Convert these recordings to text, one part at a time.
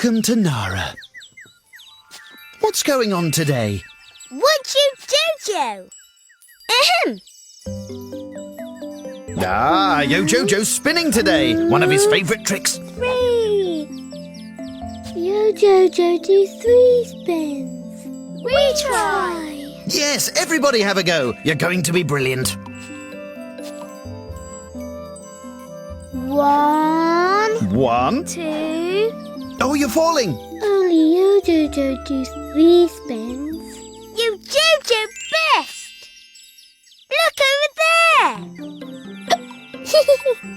Welcome to Nara. What's going on today? Watch you, Jojo. Ahem. Yo Jojo's spinning today. One of his favourite tricks. 3. Yo, Jojo, do 3 spins. We try. Yes, everybody have a go. You're going to be brilliant. 1, 1. 2. Oh, you're falling. Only you, Jojo, do 3 spins. You, Jojo, best. Look over there.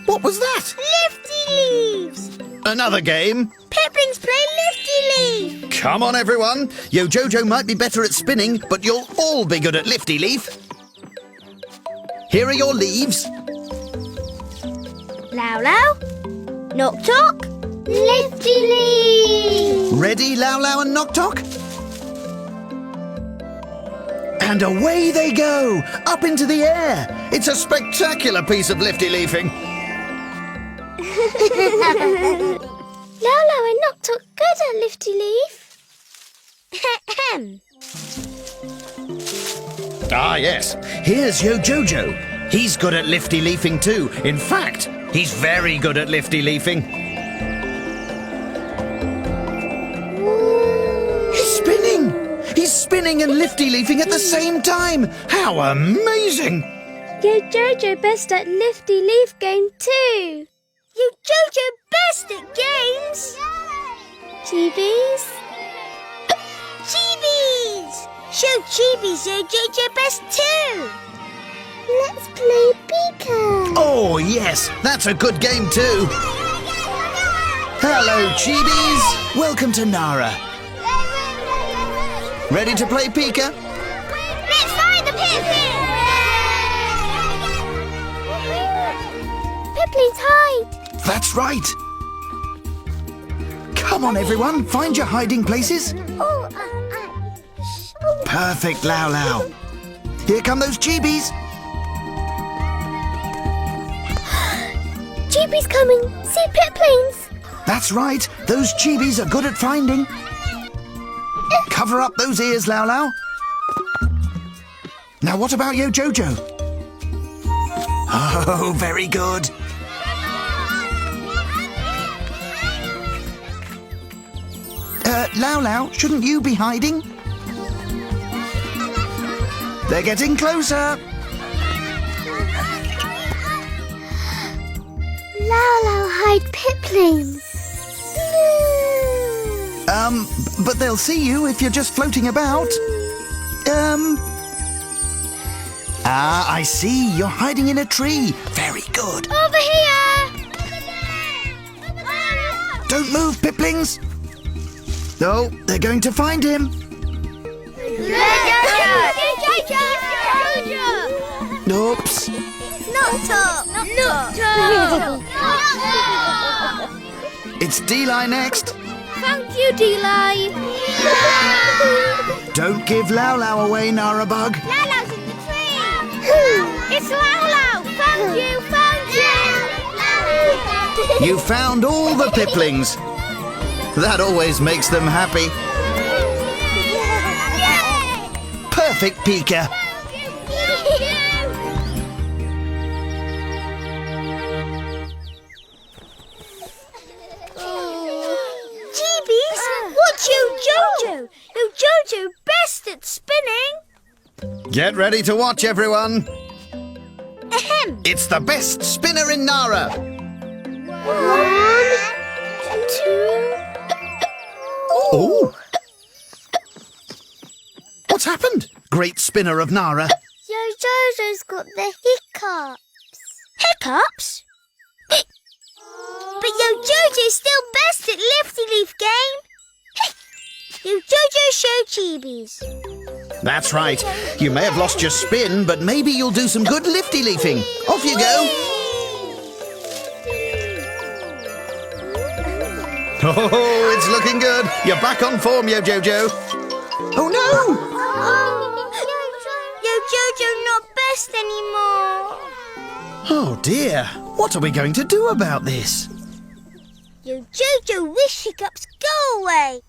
What was that? Lifty leaves. Another game? Pipplings play lifty leaf. Come on, everyone. Yo Jojo might be better at spinning, but you'll all be good at lifty leaf. Here are your leaves. Lao Lao. Knock Tock. Lifty leaf. Ready, Lao Lao and Knock Tock? And away they go, up into the air. It's a spectacular piece of lifty leafing. Lao Lao and Knock Tock good at lifty leaf. Yes. Here's Yo Jojo. He's good at lifty leafing too. In fact, he's very good at lifty leafing. He's spinning! He's spinning and lifty leafing at the same time! How amazing! Yo Jojo best at lifty leaf game too. You Jojo best at games. Chibies. Chibies! Show Chibies Yo Jojo best too. Let's play Pika. Oh yes, that's a good game too. Hello Chibies! Welcome to Nara. Ready to play Pika? Let's find the Pipplings! Pipplings, hide! That's right. Come on everyone, find your hiding places. Perfect, Lao Lao. Here come those Chibies. Chibi's coming! See Pipplings! That's right, those Chibies are good at finding. Cover up those ears, Lao Lao. Now what about Yo Jojo? Oh, very good. Lao Lao, shouldn't you be hiding? They're getting closer. Lao Lao hide Pipplings. But they'll see you if you're just floating about. I see. You're hiding in a tree. Very good. Over here! Don't move, Pipplings. No, they're going to find him. Oops. Knock Tock! It's Deli next. Thank you, Deli. Don't give Lao Lao away, Narabug. Lao Lao's in the tree. It's Lao Lao. Found you. You found all the Pipplings. That always makes them happy. Perfect, Pika. Chibies, watch Yo Jojo. Yo Jojo best at spinning. Get ready to watch, everyone. Ahem. It's the best spinner in Nara. 1, 2. Oh! What's happened? Great spinner of Nara. Yo Jojo's got the hiccups. Hiccups? But Yo Jojo's still best at lifty leaf game. Yo Jojo show Chibies. That's right. You may have lost your spin, but maybe you'll do some good lifty leafing. Off you go. Oh, it's looking good. You're back on form, Yo Jojo. Oh, no! Yo Jojo not best anymore. Oh, dear. What are we going to do about this? Yo Jojo wish Hiccups go away.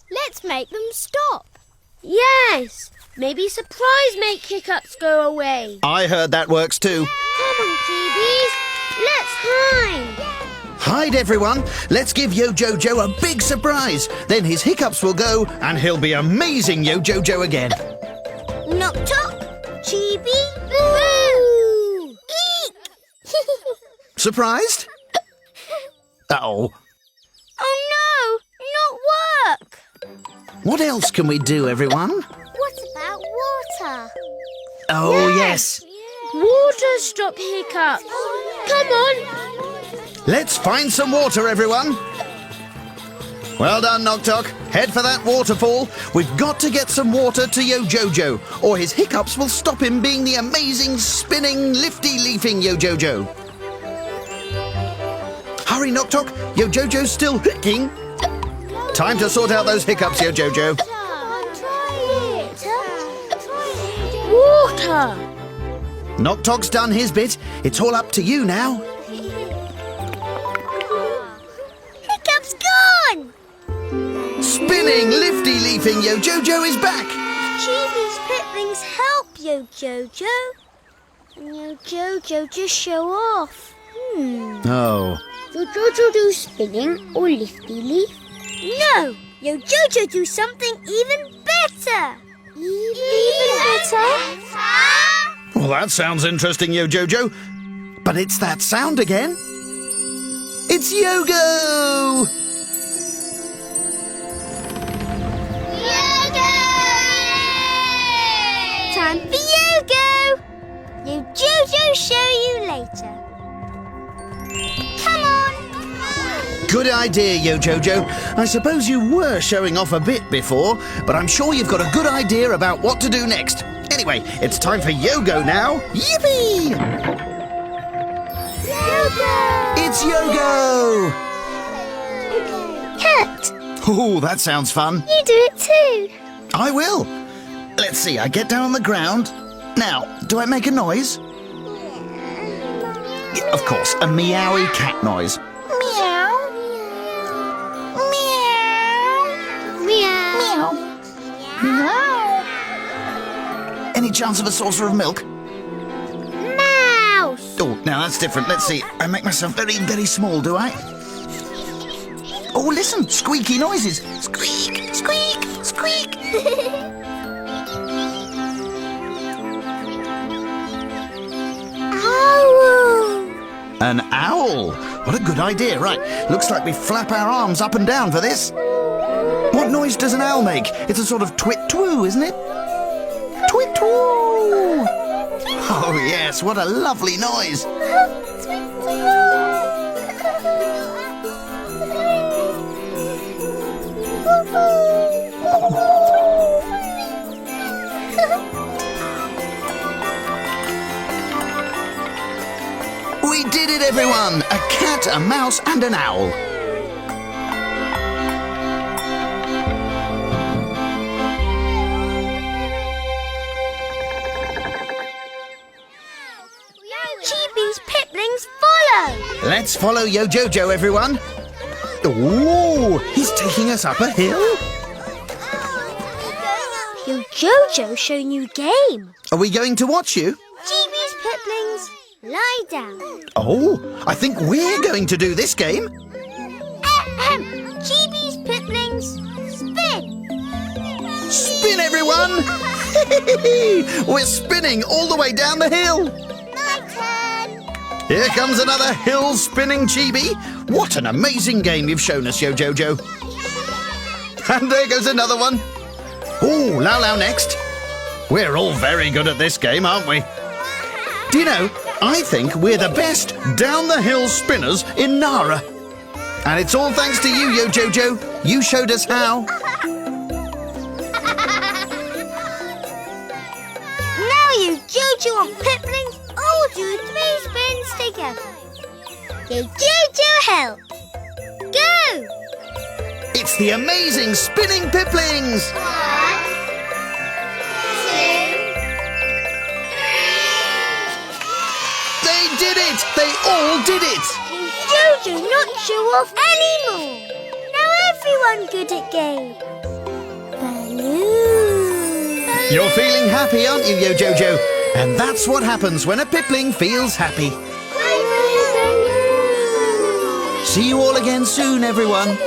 Let's make them stop. Yes, maybe surprise make Hiccups go away. I heard that works too. Come on, Jeebies, let's hide. Hide, everyone. Let's give Yo Jojo a big surprise. Then his hiccups will go and he'll be amazing Yo Jojo again. Knock tock, Jeebie, boo! Eek! Surprised? Uh-oh. Oh no, not work. What else can we do, everyone? What about water? Oh, yes. Water stop Hiccups. Come on. Let's find some water, everyone. Well done, Knock Tock. Head for that waterfall. We've got to get some water to Yo Jojo, or his hiccups will stop him being the amazing, spinning, lifty-leafing Yo Jojo. Hurry, Knock Tock. Yo Jojo's still hicking. Time to sort out those hiccups, Yo Jojo. Water. Knock Tock's done his bit. It's all up to you now. Hiccups gone. Spinning, lifty-leafing Yo Jojo is back. Jeebies Pitlings help Yo Jojo. And Yo Jojo just show off. Oh. Yo Jojo do spinning or lifty leaf? No! Yo Jojo do something even better! Even better? Well, that sounds interesting, Yo Jojo. But it's that sound again. It's Yogo! Yogo! Time for Yogo! Yo Jojo show you later. Come on! Good idea, Yo Jojo. I suppose you were showing off a bit before, but I'm sure you've got a good idea about what to do next. Anyway, it's time for Yogo now. Yippee! Yogo! It's Yogo! Cat! Oh, that sounds fun. You do it too! I will. Let's see, I get down on the ground. Now, do I make a noise? Yeah, of course, a meowy cat noise. Meow. Meow. Meow. Any chance of a saucer of milk? Mouse. Oh, now that's different. Let's see. I make myself very, very small, do I? Oh, listen. Squeaky noises. Squeak, squeak, squeak. Owl. An owl. What a good idea. Right. Looks like we flap our arms up and down for this. What noise does an owl make? It's a sort of twit-twoo, isn't it? Twit-twoo. Oh, yes. What a lovely noise. We did it, everyone! A cat, a mouse, and an owl. Jeebies Pitlings follow! Let's follow Yo Jojo, everyone. Ooh, he's taking us up a hill. Yo Jojo show new game. Are we going to watch you? Jeebies Pitlings, lie down. Oh, I think we're going to do this game. Jeebies Pitlings, spin. Spin, everyone! We're spinning all the way down the hill. My turn. Here comes another hill-spinning chibi. What an amazing game you've shown us, Yo Jojo. And there goes another one. Oh, Lau Lau next. We're all very good at this game, aren't we? Do you know, I think we're the best down-the-hill spinners in Nara. And it's all thanks to you, Yo Jojo. You showed us how. Now you Jojo and Pitlings all do 3 spins together. Yo Jojo help. Go! It's the amazing Spinning Piplings! 1, 2, 3. They did it! They all did it! Yo Do not show off anymore. Now everyone good at game. Baloo. You're feeling happy, aren't you, Yo Jojo? And that's what happens when a Pipling feels happy. See you all again soon, everyone.